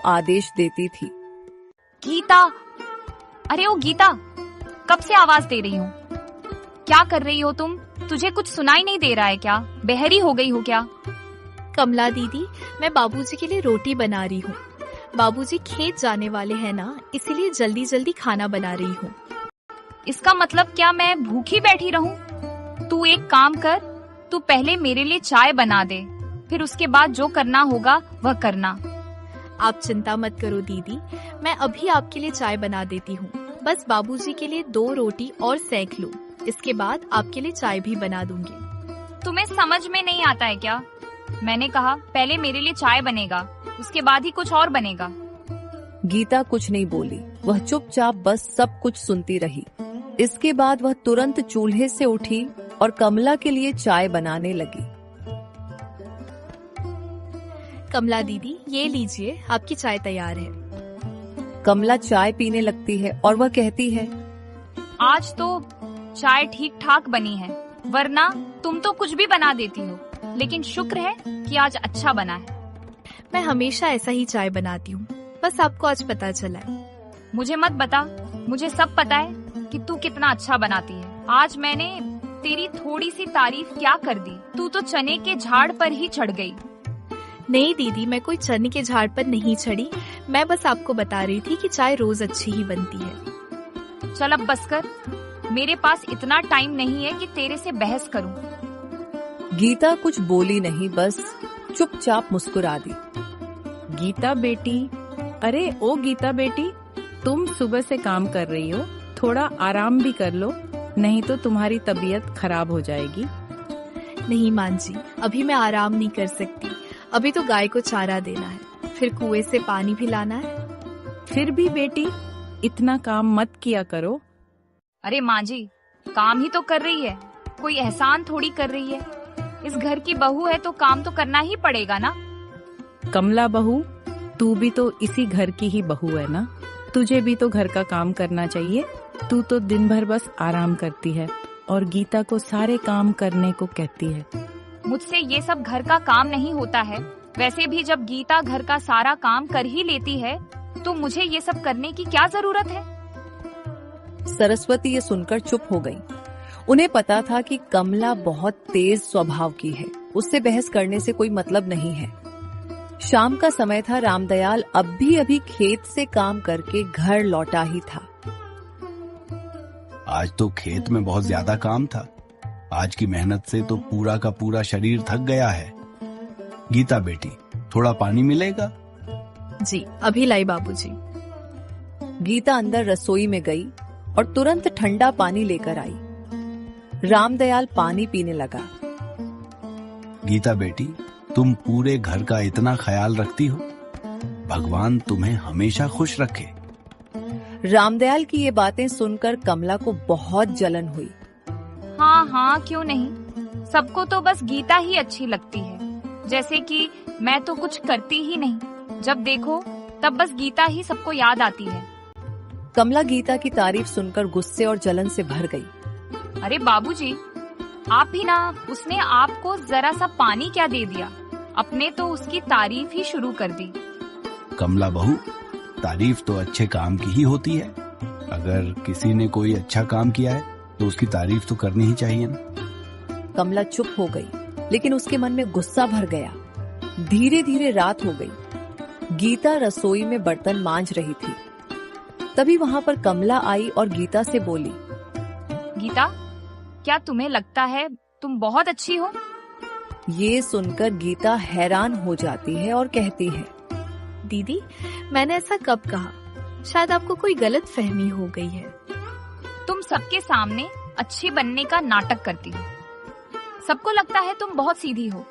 आदेश देती थी। गीता, अरे ओ गीता, कब से आवाज दे रही हूँ? क्या कर रही हो तुम? तुझे कुछ सुनाई नहीं दे रहा है क्या? बहरी हो गई हो क्या? कमला दीदी, मैं बाबूजी के लिए रोटी बना रही हूँ। बाबूजी खेत जाने वाले हैं ना, इसीलिए जल्दी जल्दी खाना बना रही हूँ। इसका मतलब क्या मैं भूखी बैठी रहूं? तू एक काम कर, तू पहले मेरे लिए चाय बना दे, फिर उसके बाद जो करना होगा वह करना। आप चिंता मत करो दीदी, मैं अभी आपके लिए चाय बना देती हूँ। बस बाबूजी के लिए 2 रोटी और सेंक लूं, इसके बाद आपके लिए चाय भी बना दूंगी। तुम्हें समझ में नहीं आता है क्या? मैंने कहा पहले मेरे लिए चाय बनेगा, उसके बाद ही कुछ और बनेगा। गीता कुछ नहीं बोली, वह चुपचाप बस सब कुछ सुनती रही। इसके बाद वह तुरंत चूल्हे से उठी और कमला के लिए चाय बनाने लगी। कमला दीदी, ये लीजिए, आपकी चाय तैयार है। कमला चाय पीने लगती है और वह कहती है, आज तो चाय ठीक ठाक बनी है, वरना तुम तो कुछ भी बना देती हो, लेकिन शुक्र है कि आज अच्छा बना है। मैं हमेशा ऐसा ही चाय बनाती हूँ, बस आपको आज पता चला है। मुझे मत बता, मुझे सब पता है कि तू कितना अच्छा बनाती है। आज मैंने तेरी थोड़ी सी तारीफ क्या कर दी, तू तो चने के झाड़ पर ही चढ़ गई। नहीं दीदी, मैं कोई चने के झाड़ पर नहीं चढ़ी, मैं बस आपको बता रही थी कि चाय रोज अच्छी ही बनती है। चल अब बस कर, मेरे पास इतना टाइम नहीं है कि तेरे से बहस करूं। गीता कुछ बोली नहीं, बस चुपचाप मुस्कुरा दी। गीता बेटी, अरे ओ गीता बेटी, तुम सुबह से काम कर रही हो, थोड़ा आराम भी कर लो, नहीं तो तुम्हारी तबीयत खराब हो जाएगी। नहीं मां जी, अभी मैं आराम नहीं कर सकती, अभी तो गाय को चारा देना है, फिर कुएं से पानी भी लाना है। फिर भी बेटी, इतना काम मत किया करो। अरे माँ जी, काम ही तो कर रही है, कोई एहसान थोड़ी कर रही है। इस घर की बहू है तो काम तो करना ही पड़ेगा ना। कमला बहू, तू भी तो इसी घर की ही बहू है ना, तुझे भी तो घर का काम करना चाहिए। तू तो दिन भर बस आराम करती है और गीता को सारे काम करने को कहती है। मुझसे ये सब घर का काम नहीं होता है। वैसे भी जब गीता घर का सारा काम कर ही लेती है तो मुझे ये सब करने की क्या जरूरत है? सरस्वती ये सुनकर चुप हो गई। उन्हें पता था कि कमला बहुत तेज स्वभाव की है, उससे बहस करने से कोई मतलब नहीं है। शाम का समय था, रामदयाल अभी खेत से काम करके घर लौटा ही था। आज तो खेत में बहुत ज्यादा काम था, आज की मेहनत से तो पूरा का पूरा शरीर थक गया है। गीता बेटी, थोड़ा पानी मिलेगा? जी, अभी लाई बाबूजी। गीता अंदर रसोई में गई और तुरंत ठंडा पानी लेकर आई। रामदयाल पानी पीने लगा। गीता बेटी, तुम पूरे घर का इतना ख्याल रखती हो, भगवान तुम्हें हमेशा खुश रखे। रामदयाल की ये बातें सुनकर कमला को बहुत जलन हुई। हाँ, क्यों नहीं, सबको तो बस गीता ही अच्छी लगती है, जैसे कि मैं तो कुछ करती ही नहीं, जब देखो तब बस गीता ही सबको याद आती है। कमला गीता की तारीफ सुनकर गुस्से और जलन से भर गई। अरे बाबूजी, आप भी ना, उसने आपको जरा सा पानी क्या दे दिया, अपने तो उसकी तारीफ ही शुरू कर दी। कमला बहू, तारीफ तो अच्छे काम की ही होती है। अगर किसी ने कोई अच्छा काम किया है तो उसकी तारीफ तो करनी ही चाहिए ना। कमला चुप हो गई, लेकिन उसके मन में गुस्सा भर गया। धीरे धीरे रात हो गई। गीता रसोई में बर्तन मांज रही थी। तभी वहां पर कमला आई और गीता से बोली, गीता, क्या तुम्हें लगता है तुम बहुत अच्छी हो? ये सुनकर गीता हैरान हो जाती है और कहती है, दीदी, मैंने ऐसा कब कहा? शायद आपको कोई गलत फहमी हो गई है। तुम सबके सामने अच्छी बनने का नाटक करती हो। सबको लगता है तुम बहुत सीधी हो,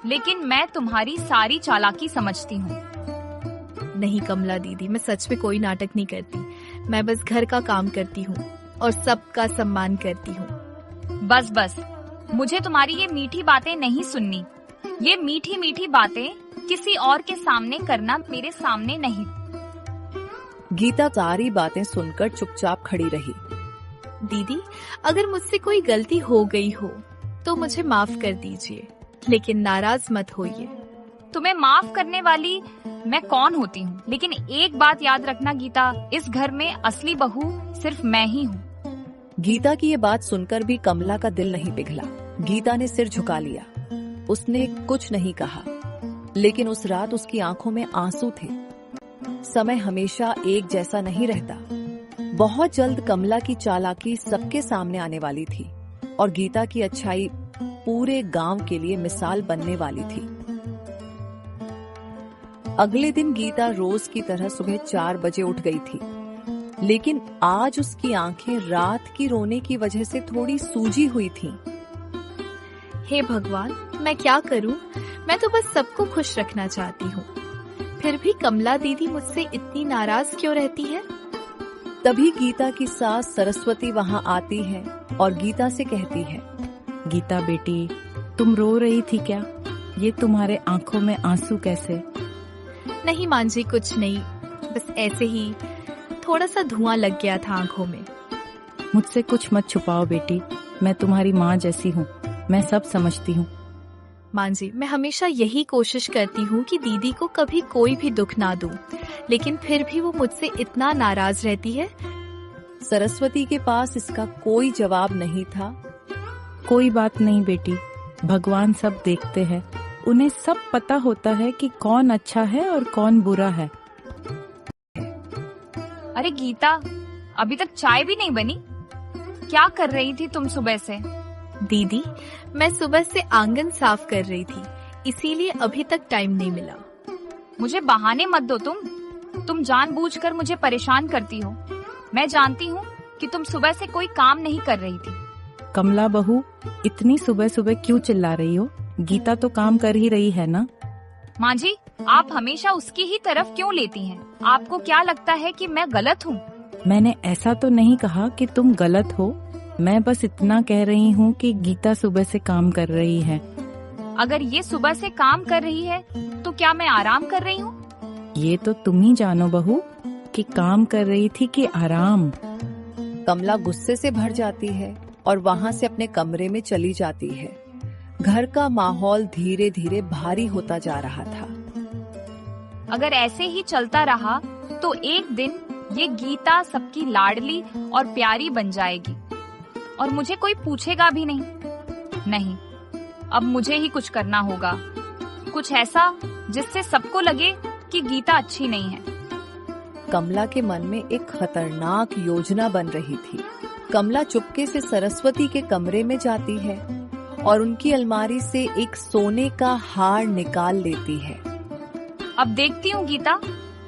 लेकिन मैं तुम्हारी सारी चालाकी समझती हूँ। नहीं कमला दीदी, मैं सच में कोई नाटक नहीं करती, मैं बस घर का काम करती हूँ और सबका सम्मान करती हूँ। बस, मुझे तुम्हारी ये मीठी बातें नहीं सुननी। ये मीठी मीठी बातें किसी और के सामने करना, मेरे सामने नहीं। गीता सारी बातें सुनकर चुपचाप खड़ी रही। दीदी, अगर मुझसे कोई गलती हो गई हो तो मुझे माफ कर दीजिए, लेकिन नाराज मत होइए। तुम्हें माफ करने वाली मैं कौन होती हूँ, लेकिन एक बात याद रखना गीता, इस घर में असली बहू सिर्फ मैं ही हूँ। गीता की ये बात सुनकर भी कमला का दिल नहीं पिघला। गीता ने सिर झुका लिया। उसने कुछ नहीं कहा, लेकिन उस रात उसकी आंखों में आंसू थे। समय हमेशा एक जैसा नहीं रहता। बहुत जल्द कमला की चालाकी सबके सामने आने वाली थी और गीता की अच्छाई पूरे गांव के लिए मिसाल बनने वाली थी। अगले दिन गीता रोज की तरह सुबह 4 बजे उठ गई थी, लेकिन आज उसकी आंखें रात की रोने की वजह से थोड़ी सूजी हुई थीं। हे भगवान, मैं क्या करूं? मैं तो बस सबको खुश रखना चाहती हूँ, फिर भी कमला दीदी मुझसे इतनी नाराज क्यों रहती है? तभी गीता की सास सरस्वती वहाँ आती है और गीता से कहती है, गीता बेटी, तुम रो रही थी क्या? ये तुम्हारे आंखों में आंसू कैसे? नहीं मां जी, कुछ नहीं, बस ऐसे ही थोड़ा सा धुआं लग गया था आंखों में। मुझसे कुछ मत छुपाओ बेटी, मैं तुम्हारी माँ जैसी हूँ, मैं सब समझती हूँ। मां जी, मैं हमेशा यही कोशिश करती हूँ कि दीदी को कभी कोई भी दुख ना दूं, लेकिन फिर भी वो मुझसे इतना नाराज रहती है। सरस्वती के पास इसका कोई जवाब नहीं था। कोई बात नहीं बेटी, भगवान सब देखते हैं, उन्हें सब पता होता है कि कौन अच्छा है और कौन बुरा है। अरे गीता, अभी तक चाय भी नहीं बनी? क्या कर रही थी तुम सुबह से? दीदी, मैं सुबह से आंगन साफ कर रही थी, इसीलिए अभी तक टाइम नहीं मिला। मुझे बहाने मत दो तुम जानबूझकर मुझे परेशान करती हो। मैं जानती हूँ कि तुम सुबह से कोई काम नहीं कर रही थी। कमला बहू, इतनी सुबह सुबह क्यों चिल्ला रही हो? गीता तो काम कर ही रही है ना। माँ जी, आप हमेशा उसकी ही तरफ क्यों लेती हैं? आपको क्या लगता है कि मैं गलत हूँ? मैंने ऐसा तो नहीं कहा कि तुम गलत हो, मैं बस इतना कह रही हूँ कि गीता सुबह से काम कर रही है। अगर ये सुबह से काम कर रही है तो क्या मैं आराम कर रही हूँ? ये तो तुम ही जानो बहू कि काम कर रही थी कि आराम। कमला गुस्से से भर जाती है और वहाँ से अपने कमरे में चली जाती है। घर का माहौल धीरे धीरे भारी होता जा रहा था। अगर ऐसे ही चलता रहा तो एक दिन ये गीता सबकी लाडली और प्यारी बन जाएगी और मुझे कोई पूछेगा भी नहीं। अब मुझे ही कुछ करना होगा, कुछ ऐसा जिससे सबको लगे कि गीता अच्छी नहीं है। कमला के मन में एक खतरनाक योजना बन रही थी। कमला चुपके से सरस्वती के कमरे में जाती है और उनकी अलमारी से एक सोने का हार निकाल लेती है। अब देखती हूँ गीता,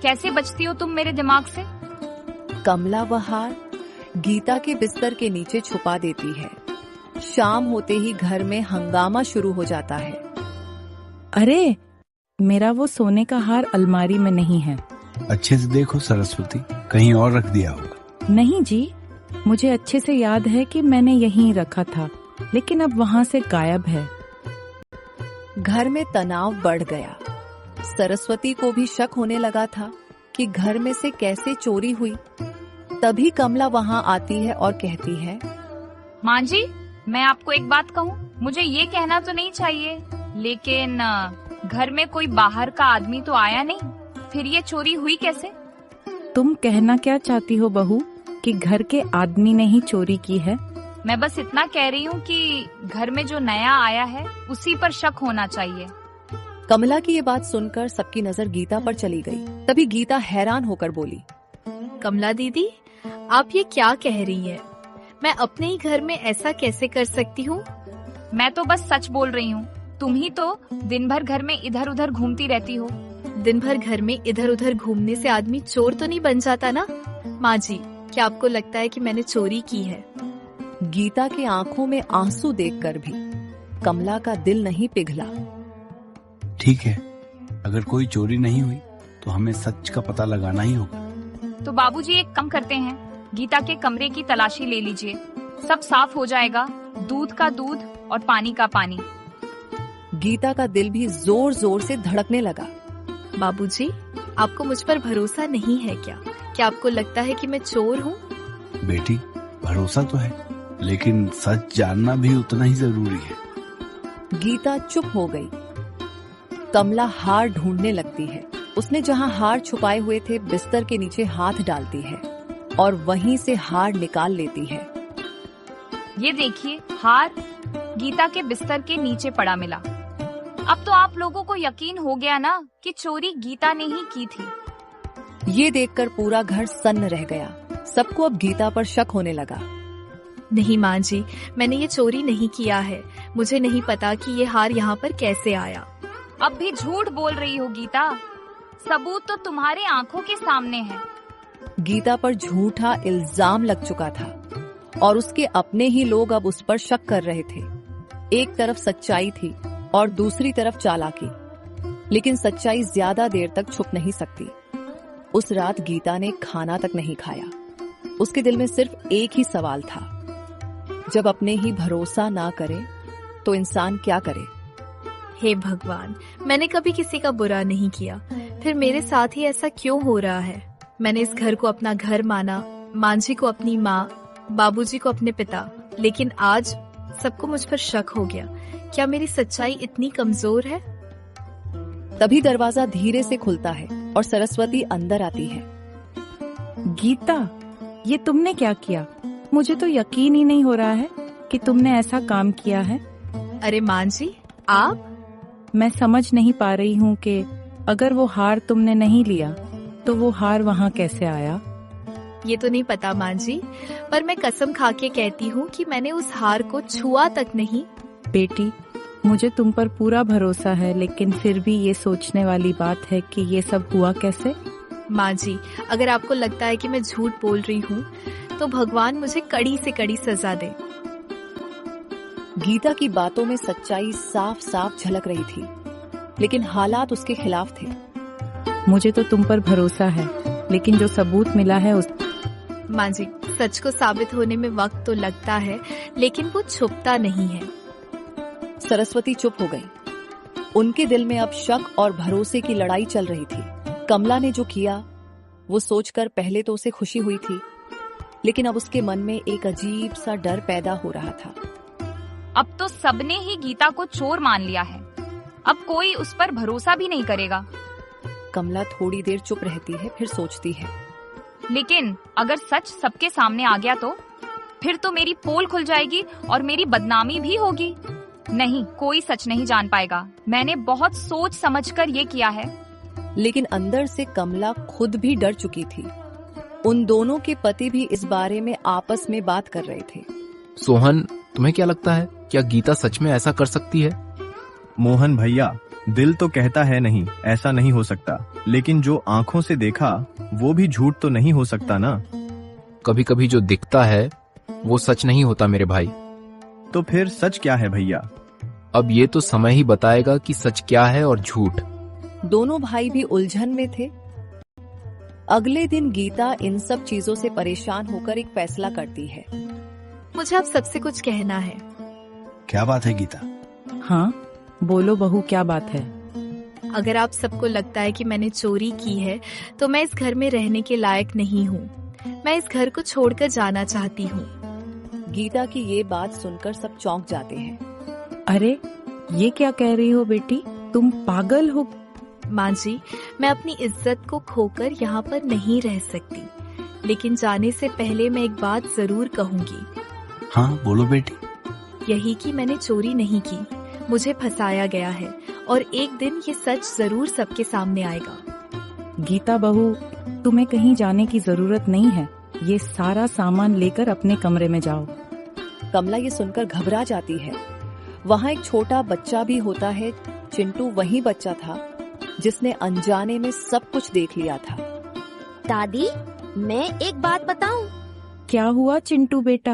कैसे बचती हो तुम मेरे दिमाग से। कमला वह हार गीता के बिस्तर के नीचे छुपा देती है। शाम होते ही घर में हंगामा शुरू हो जाता है। अरे, मेरा वो सोने का हार अलमारी में नहीं है। अच्छे से देखो सरस्वती, कहीं और रख दिया होगा। नहीं जी, मुझे अच्छे से याद है कि मैंने यहीं रखा था, लेकिन अब वहाँ से गायब है। घर में तनाव बढ़ गया। सरस्वती को भी शक होने लगा था कि घर में से कैसे चोरी हुई। तभी कमला वहाँ आती है और कहती है, माँ जी, मैं आपको एक बात कहूँ, मुझे ये कहना तो नहीं चाहिए, लेकिन घर में कोई बाहर का आदमी तो आया नहीं, फिर ये चोरी हुई कैसे? तुम कहना क्या चाहती हो बहू, कि घर के आदमी ने ही चोरी की है? मैं बस इतना कह रही हूँ कि घर में जो नया आया है उसी पर शक होना चाहिए। कमला की ये बात सुनकर सबकी नजर गीता पर चली गई। तभी गीता हैरान होकर बोली, कमला दीदी, आप ये क्या कह रही हैं? मैं अपने ही घर में ऐसा कैसे कर सकती हूँ? मैं तो बस सच बोल रही हूँ। तुम ही तो दिन भर घर में इधर उधर घूमती रहती हो। दिन भर घर में इधर उधर घूमने से आदमी चोर तो नहीं बन जाता ना? माँ जी, क्या आपको लगता है कि मैंने चोरी की है? गीता की आंखों में आंसू देखकर भी कमला का दिल नहीं पिघला। ठीक है, अगर कोई चोरी नहीं हुई तो हमें सच का पता लगाना ही होगा। तो बाबूजी एक काम करते हैं, गीता के कमरे की तलाशी ले लीजिए, सब साफ हो जाएगा, दूध का दूध और पानी का पानी। गीता का दिल भी जोर जोर से धड़कने लगा। बाबूजी, आपको मुझ पर भरोसा नहीं है क्या? क्या आपको लगता है कि मैं चोर हूँ? बेटी, भरोसा तो है, लेकिन सच जानना भी उतना ही जरूरी है। गीता चुप हो गई। कमला हार ढूंढने लगती है। उसने जहां हार छुपाए हुए थे बिस्तर के नीचे हाथ डालती है और वहीं से हार निकाल लेती है। ये देखिए, हार गीता के बिस्तर के नीचे पड़ा मिला। अब तो आप लोगों को यकीन हो गया ना कि चोरी गीता ने ही की थी। ये देखकर पूरा घर सन्न रह गया। सबको अब गीता पर शक होने लगा। नहीं माँ जी, मैंने ये चोरी नहीं किया है। मुझे नहीं पता कि ये हार यहाँ पर कैसे आया। अब भी झूठ बोल रही हो गीता, सबूत तो तुम्हारे आंखों के सामने है। गीता पर झूठा इल्जाम लग चुका था और उसके अपने ही लोग अब उस पर शक कर रहे थे। एक तरफ सच्चाई थी और दूसरी तरफ चालाकी, लेकिन सच्चाई ज्यादा देर तक छुप नहीं सकती। उस रात गीता ने खाना तक नहीं खाया। उसके दिल में सिर्फ एक ही सवाल था, जब अपने ही भरोसा ना करे तो इंसान क्या करे। हे भगवान, मैंने कभी किसी का बुरा नहीं किया, फिर मेरे साथ ही ऐसा क्यों हो रहा है। मैंने इस घर को अपना घर माना, मांझी को अपनी माँ, बाबूजी को अपने पिता, लेकिन आज सबको मुझ पर शक हो गया। क्या मेरी सच्चाई इतनी कमजोर है? तभी दरवाजा धीरे से खुलता है और सरस्वती अंदर आती है। गीता, ये तुमने क्या किया? मुझे तो यकीन ही नहीं हो रहा है कि तुमने ऐसा काम किया है। अरे माँ जी, आप? मैं समझ नहीं पा रही हूँ कि अगर वो हार तुमने नहीं लिया तो वो हार वहाँ कैसे आया। ये तो नहीं पता माँ जी, पर मैं कसम खा के कहती हूँ कि मैंने उस हार को छुआ तक नहीं। बेटी, मुझे तुम पर पूरा भरोसा है, लेकिन फिर भी ये सोचने वाली बात है कि ये सब हुआ कैसे। माँ जी, अगर आपको लगता है कि मैं झूठ बोल रही हूँ तो भगवान मुझे कड़ी से कड़ी सजा दे। गीता की बातों में सच्चाई साफ साफ झलक रही थी, लेकिन हालात उसके खिलाफ थे। मुझे तो तुम पर भरोसा है, लेकिन जो सबूत मिला है उस... माँ जी, सच को साबित होने में वक्त तो लगता है, लेकिन वो छुपता नहीं है। सरस्वती चुप हो गई। उनके दिल में अब शक और भरोसे की लड़ाई चल रही थी। कमला ने जो किया वो सोचकर पहले तो उसे खुशी हुई थी, लेकिन अब उसके मन में एक अजीब सा डर पैदा हो रहा था। अब तो सबने ही गीता को चोर मान लिया है, अब कोई उस पर भरोसा भी नहीं करेगा। कमला थोड़ी देर चुप रहती है, फिर सोचती है, लेकिन अगर सच सबके सामने आ गया तो फिर तो मेरी पोल खुल जाएगी और मेरी बदनामी भी होगी। नहीं, कोई सच नहीं जान पाएगा। मैंने बहुत सोच समझकर ये किया है। लेकिन अंदर से कमला खुद भी डर चुकी थी। उन दोनों के पति भी इस बारे में आपस में बात कर रहे थे। सोहन, तुम्हें क्या लगता है, क्या गीता सच में ऐसा कर सकती है? मोहन भैया, दिल तो कहता है नहीं, ऐसा नहीं हो सकता, लेकिन जो आंखों से देखा वो भी झूठ तो नहीं हो सकता ना। कभी कभी जो दिखता है वो सच नहीं होता मेरे भाई। तो फिर सच क्या है भैया? अब ये तो समय ही बताएगा कि सच क्या है और झूठ। दोनों भाई भी उलझन में थे। अगले दिन गीता इन सब चीजों से परेशान होकर एक फैसला करती है। मुझे अब सबसे कुछ कहना है। क्या बात है गीता? हाँ बोलो बहू, क्या बात है? अगर आप सबको लगता है कि मैंने चोरी की है तो मैं इस घर में रहने के लायक नहीं हूँ। मैं इस घर को छोड़कर जाना चाहती हूँ। गीता की ये बात सुनकर सब चौंक जाते हैं। अरे ये क्या कह रही हो बेटी, तुम पागल हो? माँ जी, मैं अपनी इज्जत को खोकर यहाँ पर नहीं रह सकती, लेकिन जाने से पहले मैं एक बात जरूर कहूँगी। हाँ बोलो बेटी। यही कि मैंने चोरी नहीं की, मुझे फंसाया गया है और एक दिन ये सच जरूर सबके सामने आएगा। गीता बहू, तुम्हें कहीं जाने की जरूरत नहीं है। ये सारा सामान लेकर अपने कमरे में जाओ। कमला ये सुनकर घबरा जाती है। वहाँ एक छोटा बच्चा भी होता है। चिंटू वही बच्चा था जिसने अनजाने में सब कुछ देख लिया था। दादी, मैं एक बात बताऊं? क्या हुआ चिंटू बेटा?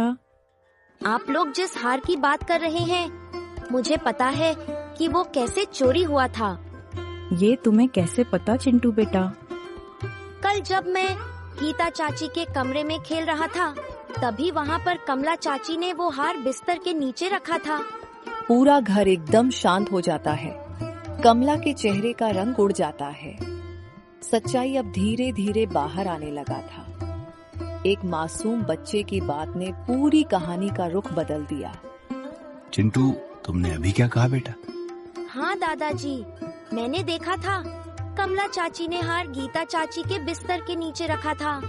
आप लोग जिस हार की बात कर रहे हैं, मुझे पता है कि वो कैसे चोरी हुआ था। ये तुम्हें कैसे पता चिंटू बेटा? कल जब मैं गीता चाची के कमरे में खेल रहा था, तभी वहाँ पर कमला चाची ने वो हार बिस्तर के नीचे रखा था। पूरा घर एकदम शांत हो जाता है। कमला के चेहरे का रंग उड़ जाता है। सच्चाई अब धीरे धीरे बाहर आने लगा था। एक मासूम बच्चे की बात ने पूरी कहानी का रुख बदल दिया। चिंटू, तुमने अभी क्या कहा बेटा? हाँ दादाजी, मैंने देखा था कमला चाची ने हार गीता चाची के बिस्तर के नीचे रखा था।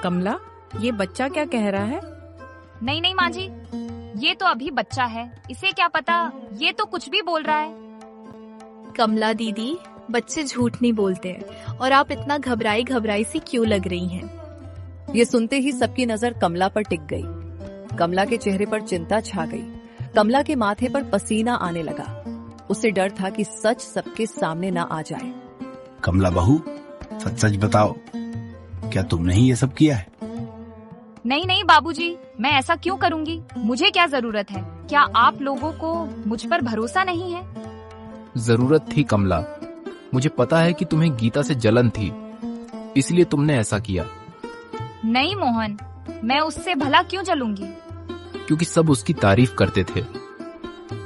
कमला, ये बच्चा क्या कह रहा है? नहीं नहीं माँ जी, ये तो अभी बच्चा है, इसे क्या पता, ये तो कुछ भी बोल रहा है। कमला दीदी, बच्चे झूठ नहीं बोलते हैं और आप इतना घबराई घबराई सी क्यों लग रही हैं? ये सुनते ही सबकी नजर कमला पर टिक गई। कमला के चेहरे पर चिंता छा गई। कमला के माथे पर पसीना आने लगा। उसे डर था कि सच सबके सामने ना आ जाए। कमला बहू, सच सच बताओ, क्या तुमने ही ये सब किया है? नहीं नहीं बाबूजी, मैं ऐसा क्यों करूंगी? मुझे क्या जरूरत है? क्या आप लोगों को मुझ पर भरोसा नहीं है? जरूरत थी कमला, मुझे पता है कि तुम्हें गीता से जलन थी, इसलिए तुमने ऐसा किया। नहीं मोहन, मैं उससे भला क्यों जलूंगी? क्योंकि सब उसकी तारीफ करते थे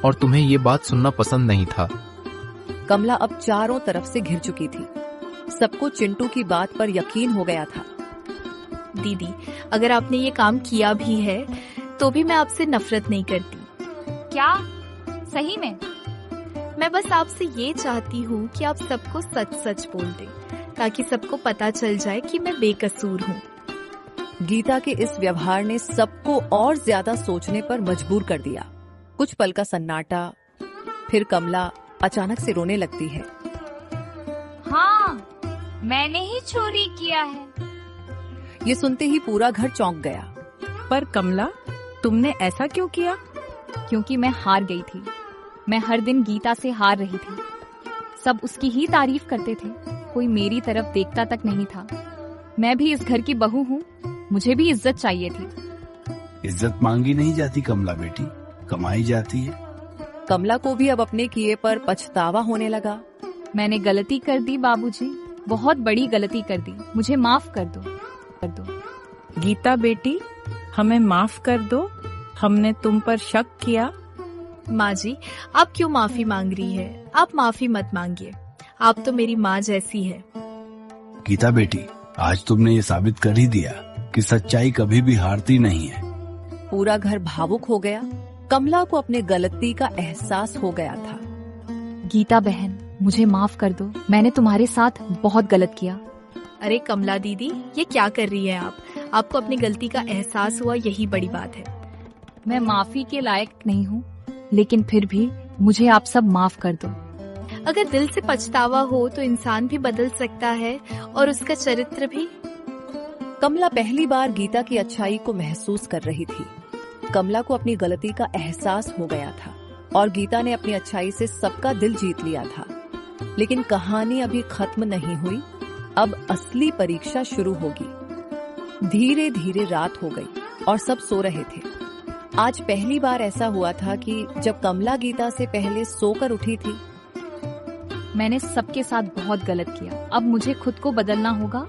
और तुम्हें ये बात सुनना पसंद नहीं था। कमला अब चारों तरफ से घिर चुकी थी। सबको चिंटू की बात पर यकीन हो गया था। दीदी, अगर आपने ये काम किया भी है तो भी मैं आपसे नफरत नहीं करती। क्या? सही में? मैं बस आपसे ये चाहती हूँ कि आप सबको सच सच बोल दें, ताकि सबको पता चल जाए कि मैं बेकसूर हूँ। गीता के इस व्यवहार ने सबको और ज्यादा सोचने पर मजबूर कर दिया। कुछ पल का सन्नाटा, फिर कमला अचानक से रोने लगती है। हाँ, मैंने ही चोरी किया है। ये सुनते ही पूरा घर चौंक गया। पर कमला, तुमने ऐसा क्यों किया? क्योंकि मैं हार गई थी। मैं हर दिन गीता से हार रही थी। सब उसकी ही तारीफ करते थे, कोई मेरी तरफ देखता तक नहीं था। मैं भी इस घर की बहू हूँ, मुझे भी इज्जत चाहिए थी। इज्जत मांगी नहीं जाती कमला बेटी, कमाई जाती है। कमला को भी अब अपने किए पर पछतावा होने लगा। मैंने गलती कर दी बाबूजी, बहुत बड़ी गलती कर दी, मुझे माफ कर दो। गीता बेटी, हमें माफ कर दो, हमने तुम पर शक किया। माँ जी, आप क्यों माफी मांग रही है? आप माफी मत मांगिए, आप तो मेरी माँ जैसी है। गीता बेटी, आज तुमने ये साबित कर ही दिया कि सच्चाई कभी भी हारती नहीं है। पूरा घर भावुक हो गया। कमला को अपने गलती का एहसास हो गया था। गीता बहन, मुझे माफ कर दो, मैंने तुम्हारे साथ बहुत गलत किया। अरे कमला दीदी, ये क्या कर रही है आप? आपको अपनी गलती का एहसास हुआ, यही बड़ी बात है। मैं माफी के लायक नहीं हूँ, लेकिन फिर भी मुझे आप सब माफ कर दो। अगर दिल से पछतावा हो तो इंसान भी बदल सकता है और उसका चरित्र भी। कमला पहली बार गीता की अच्छाई को महसूस कर रही थी। कमला को अपनी गलती का एहसास हो गया था और गीता ने अपनी अच्छाई से सबका दिल जीत लिया था। लेकिन कहानी अभी खत्म नहीं हुई। अब असली परीक्षा शुरू होगी। धीरे धीरे रात हो गई और सब सो रहे थे। आज पहली बार ऐसा हुआ था कि जब कमला गीता से पहले सोकर उठी थी। मैंने सबके साथ बहुत गलत किया, अब मुझे खुद को बदलना होगा।